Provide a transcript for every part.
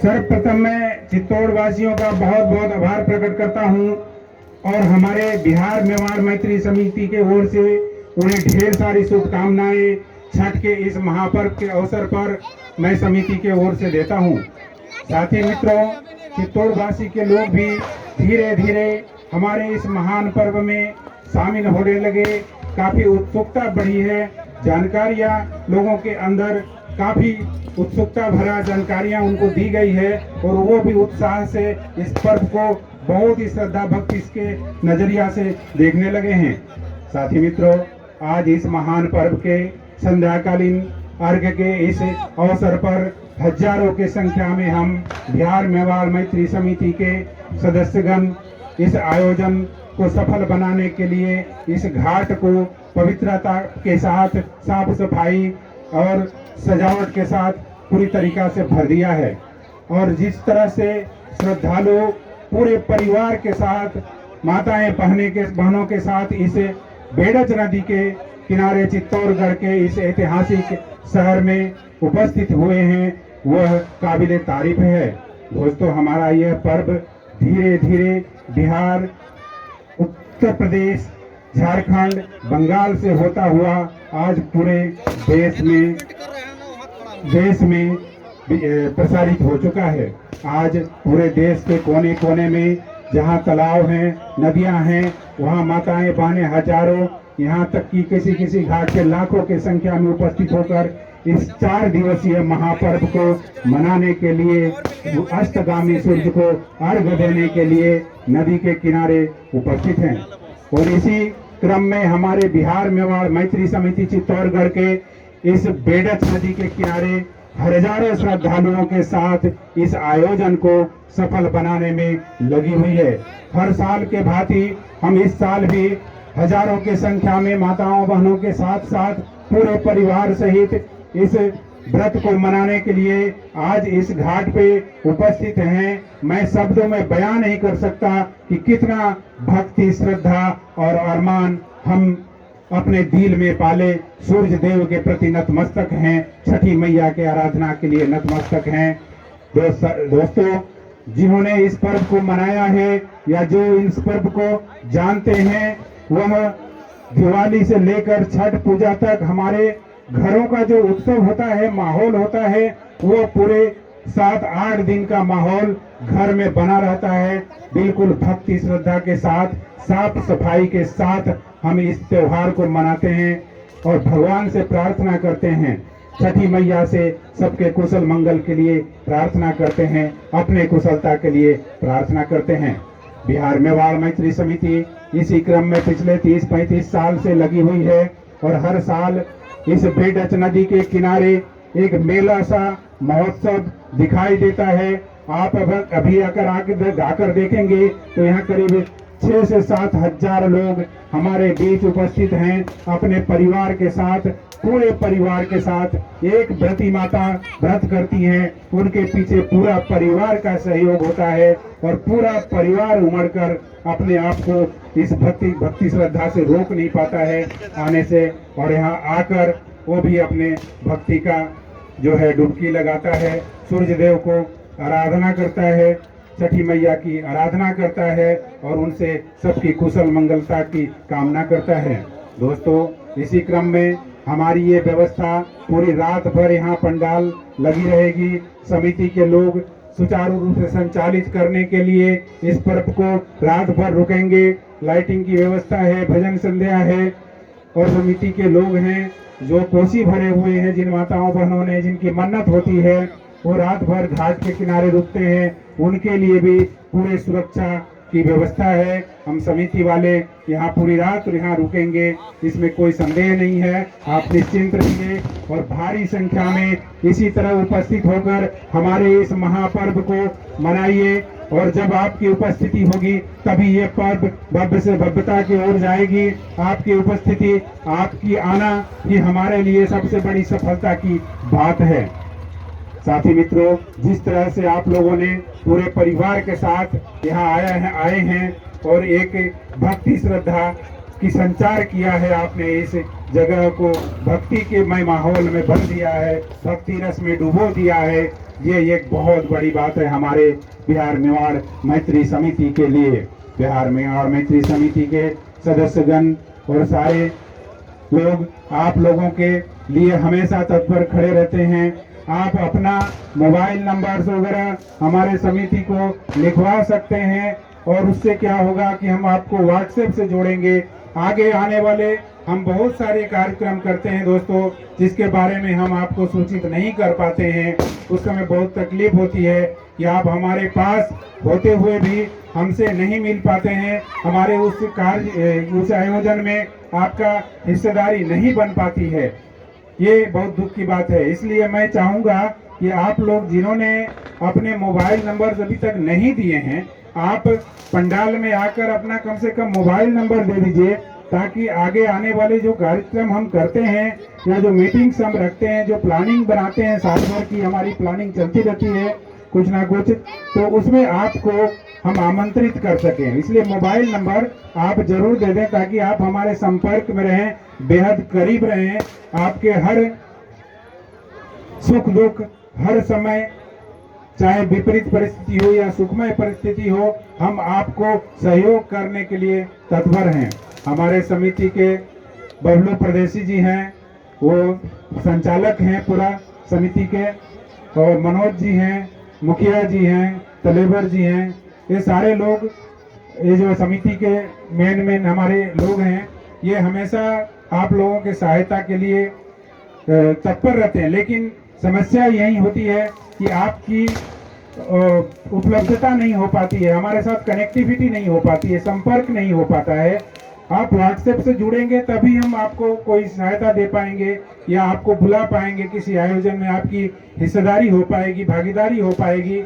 सर्वप्रथम मैं चित्तौड़ वासियों का बहुत बहुत आभार प्रकट करता हूं और हमारे बिहार मेवाड़ मैत्री समिति के ओर से उन्हें ढेर सारी शुभकामनाएं छठ के इस महापर्व के अवसर पर मैं समिति के ओर से देता हूं। साथी मित्रों, चित्तौड़ वासी के लोग भी धीरे धीरे हमारे इस महान पर्व में शामिल होने लगे। काफी उत्सुकता बढ़ी है, जानकारियां लोगों के अंदर काफी उत्सुकता भरा जानकारियां उनको दी गई है और वो भी उत्साह से इस पर्व को बहुत ही श्रद्धा भक्ति के नजरिया से देखने लगे हैं। साथी मित्रों, आज इस महान पर्व के संध्याकालीन अर्घ्य के इस अवसर पर हजारों की संख्या में हम बिहार मेवाड़ मैत्री समिति के सदस्यगण इस आयोजन को सफल बनाने के लिए इस घाट को पवित्रता के साथ साफ सफाई और सजावट के साथ पूरी तरीका से भर दिया है। और जिस तरह से श्रद्धालु पूरे परिवार के साथ माताएं बहनों के साथ इस बेड़च नदी के किनारे चित्तौड़गढ़ के इस ऐतिहासिक शहर में उपस्थित हुए हैं, वह काबिले तारीफ है। दोस्तों, हमारा यह पर्व धीरे धीरे बिहार, उत्तर प्रदेश, झारखंड, बंगाल से होता हुआ आज पूरे देश में प्रसारित हो चुका है। आज पूरे देश के कोने कोने में जहां तालाब हैं, नदियां हैं, वहां माताएं बहनें हजारों, यहां तक कि किसी घाट के लाखों की संख्या में उपस्थित होकर इस 4 दिवसीय महापर्व को मनाने के लिए, अस्तगामी सूर्य को अर्घ्य देने के लिए नदी के किनारे उपस्थित हैं। और इसी क्रम में हमारे बिहार मेवाड़ मैत्री समिति चित्तौड़गढ़ के इस बेड़च नदी के किनारे हजारों श्रद्धालुओं के साथ इस आयोजन को सफल बनाने में लगी हुई है। हर साल के भांति हम इस साल भी हजारों की संख्या में माताओं बहनों के साथ साथ पूरे परिवार सहित इस व्रत को मनाने के लिए आज इस घाट पे उपस्थित हैं। मैं शब्दों में बयान नहीं कर सकता कि कितना भक्ति, श्रद्धा और अरमान हम अपने दिल में पाले। सूर्य देव के प्रति नतमस्तक हैं, छठी मैया के आराधना के लिए नतमस्तक हैं। दोस्तों, जिन्होंने इस पर्व को मनाया है या जो इस पर्व को जानते हैं, वह दिवाली से लेकर छठ पूजा तक हमारे घरों का जो उत्सव होता है, माहौल होता है, वो पूरे 7-8 दिन का माहौल घर में बना रहता है। बिल्कुल भक्ति श्रद्धा के साथ, साफ सफाई के साथ हम इस त्योहार को मनाते हैं और भगवान से प्रार्थना करते हैं, छठी मैया से सबके कुशल मंगल के लिए प्रार्थना करते हैं, अपने कुशलता के लिए प्रार्थना करते हैं। बिहार मेवाड़ मैत्री समिति इसी क्रम में पिछले 30-35 साल से लगी हुई है और हर साल इस बेड़च नदी के किनारे एक मेला सा महोत्सव दिखाई देता है। आप अभी अगर आकर देखेंगे तो यहाँ करीब 6 से 7 हजार लोग हमारे बीच उपस्थित हैं। अपने परिवार के साथ, पूरे परिवार के साथ एक व्रती माता व्रत करती हैं, उनके पीछे पूरा परिवार का सहयोग होता है और पूरा परिवार उमड़कर अपने आप को इस भक्ति श्रद्धा से रोक नहीं पाता है आने से, और यहाँ आकर वो भी अपने भक्ति का जो है डुबकी लगाता है, सूर्य देव को आराधना करता है, छठी मैया की आराधना करता है और उनसे सबकी कुशल मंगलता की कामना करता है। दोस्तों, इसी क्रम में हमारी ये व्यवस्था पूरी रात भर यहाँ पंडाल लगी रहेगी। समिति के लोग सुचारू रूप से संचालित करने के लिए इस पर्व को रात भर रुकेंगे। लाइटिंग की व्यवस्था है, भजन संध्या है और समिति के लोग हैं जो कोसी भरे हुए हैं, जिन माताओं बहनों ने जिनकी मन्नत होती है वो रात भर घाट के किनारे रुकते हैं। उनके लिए भी पूरे सुरक्षा की व्यवस्था है। हम समिति वाले यहाँ पूरी रात यहाँ रुकेंगे, इसमें कोई संदेह नहीं है। आप निश्चिंत रहिए और भारी संख्या में इसी तरह उपस्थित होकर हमारे इस महापर्व को मनाइए। और जब आपकी उपस्थिति होगी तभी ये पर्व भव्य से भव्यता की ओर जाएगी। आपकी उपस्थिति, आपकी आना ही हमारे लिए सबसे बड़ी सफलता की बात है। साथी मित्रों, जिस तरह से आप लोगों ने पूरे परिवार के साथ यहाँ आए हैं और एक भक्ति श्रद्धा की संचार किया है आपने, इस जगह को भक्ति के मय माहौल में भर दिया है, भक्ति रस में डुबो दिया है। ये एक बहुत बड़ी बात है हमारे बिहार मेवाड़ मैत्री समिति के लिए। बिहार मेवाड़ मैत्री समिति के सदस्यगण और सारे लोग आप लोगों के लिए हमेशा तत्पर खड़े रहते हैं। आप अपना मोबाइल नंबर वगैरह हमारे समिति को लिखवा सकते हैं और उससे क्या होगा कि हम आपको व्हाट्सएप से जोड़ेंगे। आगे आने वाले हम बहुत सारे कार्यक्रम करते हैं दोस्तों, जिसके बारे में हम आपको सूचित नहीं कर पाते हैं। उस समय बहुत तकलीफ होती है कि आप हमारे पास होते हुए भी हमसे नहीं मिल पाते हैं, हमारे उस आयोजन में आपका हिस्सेदारी नहीं बन पाती है। ये बहुत दुख की बात है। इसलिए मैं चाहूँगा कि आप लोग जिन्होंने अपने मोबाइल नंबर अभी तक नहीं दिए हैं, आप पंडाल में आकर अपना कम से कम मोबाइल नंबर दे दीजिए, ताकि आगे आने वाले जो कार्यक्रम हम करते हैं या जो मीटिंग्स हम रखते हैं, जो प्लानिंग बनाते हैं, साल भर की हमारी प्लानिंग चलती रहती है कुछ ना कुछ, तो उसमें आपको हम आमंत्रित कर सकें। इसलिए मोबाइल नंबर आप जरूर दे दें, ताकि आप हमारे संपर्क में रहें, बेहद करीब रहें। आपके हर सुख दुख, हर समय, चाहे विपरीत परिस्थिति हो या सुखमय परिस्थिति हो, हम आपको सहयोग करने के लिए तत्पर हैं। हमारे समिति के बबलू प्रदेशी जी हैं, वो संचालक हैं पूरा समिति के, और मनोज जी हैं, मुखिया जी हैं, तलेबर जी हैं। ये सारे लोग, ये जो समिति के मेन हमारे लोग हैं, ये हमेशा आप लोगों के सहायता के लिए तत्पर रहते हैं। लेकिन समस्या यही होती है कि आपकी उपलब्धता नहीं हो पाती है, हमारे साथ कनेक्टिविटी नहीं हो पाती है, संपर्क नहीं हो पाता है। आप व्हाट्सएप से जुड़ेंगे तभी हम आपको कोई सहायता दे पाएंगे या आपको बुला पाएंगे, किसी आयोजन में आपकी हिस्सेदारी हो पाएगी, भागीदारी हो पाएगी।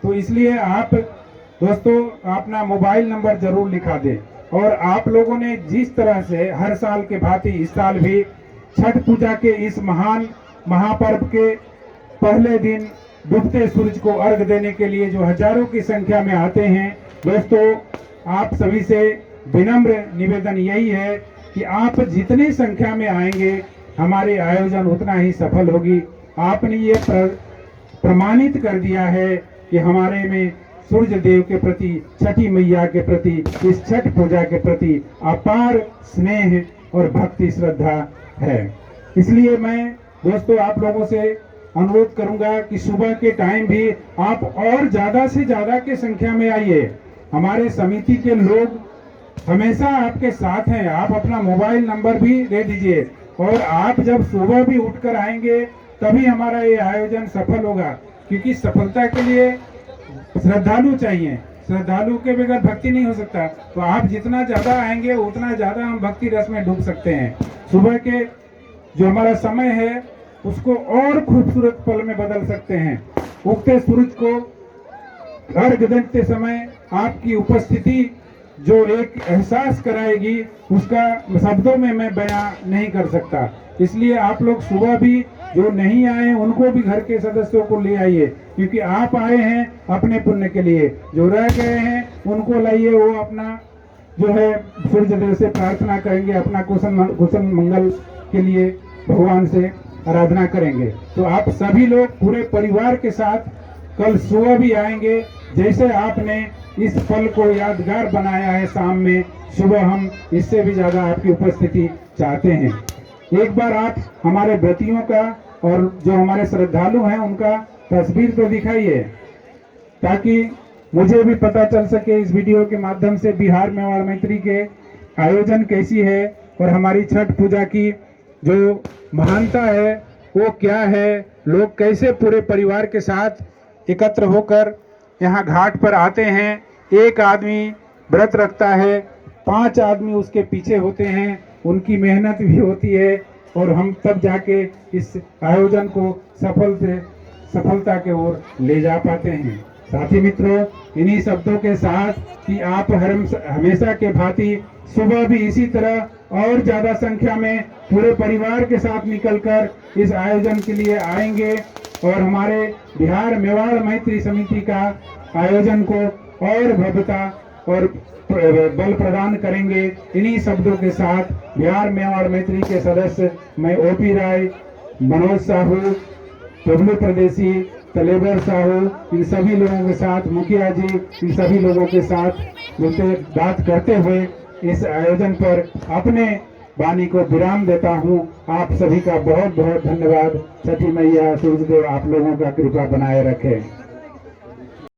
तो इसलिए आप दोस्तों अपना मोबाइल नंबर जरूर लिखा दें। और आप लोगों ने जिस तरह से हर साल के भांति इस साल भी छठ पूजा के इस महान महापर्व के पहले दिन डूबते सूरज को अर्घ देने के लिए जो हजारों की संख्या में आते हैं, दोस्तों आप सभी से विनम्र निवेदन यही है कि आप जितनी संख्या में आएंगे, हमारे आयोजन उतना ही सफल होगी। आपने ये प्रमाणित कर दिया है कि हमारे में सूर्य देव के प्रति, छठी मैया के प्रति, इस छठ पूजा के प्रति अपार स्नेह और भक्ति श्रद्धा है। इसलिए मैं दोस्तों आप लोगों से अनुरोध करूंगा कि सुबह के टाइम भी आप और ज्यादा से ज्यादा की संख्या में आइए। हमारे समिति के लोग हमेशा आपके साथ हैं। आप अपना मोबाइल नंबर भी दे दीजिए, और आप जब सुबह भी उठकर आएंगे तभी हमारा ये आयोजन सफल होगा, क्योंकि सफलता के लिए श्रद्धालु चाहिए। श्रद्धालु के बगैर भक्ति नहीं हो सकता। तो आप जितना ज्यादा आएंगे उतना ज्यादा हम भक्ति रस में डूब सकते हैं। सुबह के जो हमारा समय है उसको और खूबसूरत पल में बदल सकते हैं। उगते सूरज को अर्घ देते समय आपकी उपस्थिति जो एक एहसास कराएगी, उसका शब्दों में मैं बयां नहीं कर सकता। इसलिए आप लोग सुबह भी जो नहीं आए उनको भी घर के सदस्यों को ले आइए, क्योंकि आप आए हैं अपने पुण्य के लिए। जो रह गए हैं उनको लाइए, वो अपना जो है सूर्य देव से प्रार्थना करेंगे, अपना कुशल मंगल के लिए भगवान से आराधना करेंगे। तो आप सभी लोग पूरे परिवार के साथ कल सुबह भी आएंगे। जैसे आपने इस पल को यादगार बनाया है शाम में, सुबह हम इससे भी ज्यादा आपकी उपस्थिति चाहते हैं। एक बार आप हमारे व्रतियों का और जो हमारे श्रद्धालु हैं उनका तस्वीर तो दिखाइए, ताकि मुझे भी पता चल सके इस वीडियो के माध्यम से बिहार मेवाड़ मैत्री के आयोजन कैसी है और हमारी छठ पूजा की जो महानता है वो क्या है। लोग कैसे पूरे परिवार के साथ एकत्र होकर यहाँ घाट पर आते हैं। एक आदमी व्रत रखता है, 5 आदमी उसके पीछे होते हैं, उनकी मेहनत भी होती है, और हम तब जाके इस आयोजन को सफलता के ओर ले जा पाते हैं। साथी मित्रों, इन्हीं शब्दों के साथ कि आप हमेशा के भांति सुबह भी इसी तरह और ज्यादा संख्या में पूरे परिवार के साथ निकलकर इस आयोजन के लिए आएंगे और हमारे बिहार मेवाड़ मैत्री समिति का आयोजन को और भव्यता और बल प्रदान करेंगे। इन्हीं शब्दों के साथ बिहार मेवाड़ मैत्री के सदस्य मैं ओपी राय, मनोज साहू, बबलू प्रदेशी, तलेबर साहू, इन सभी लोगों के साथ, मुखिया जी, इन सभी लोगों के साथ मिलते बात करते हुए इस आयोजन पर अपने वाणी को विराम देता हूँ। आप सभी का बहुत बहुत धन्यवाद। छठी मैया सूर्यदेव आप लोगों का कृपा बनाए रखे।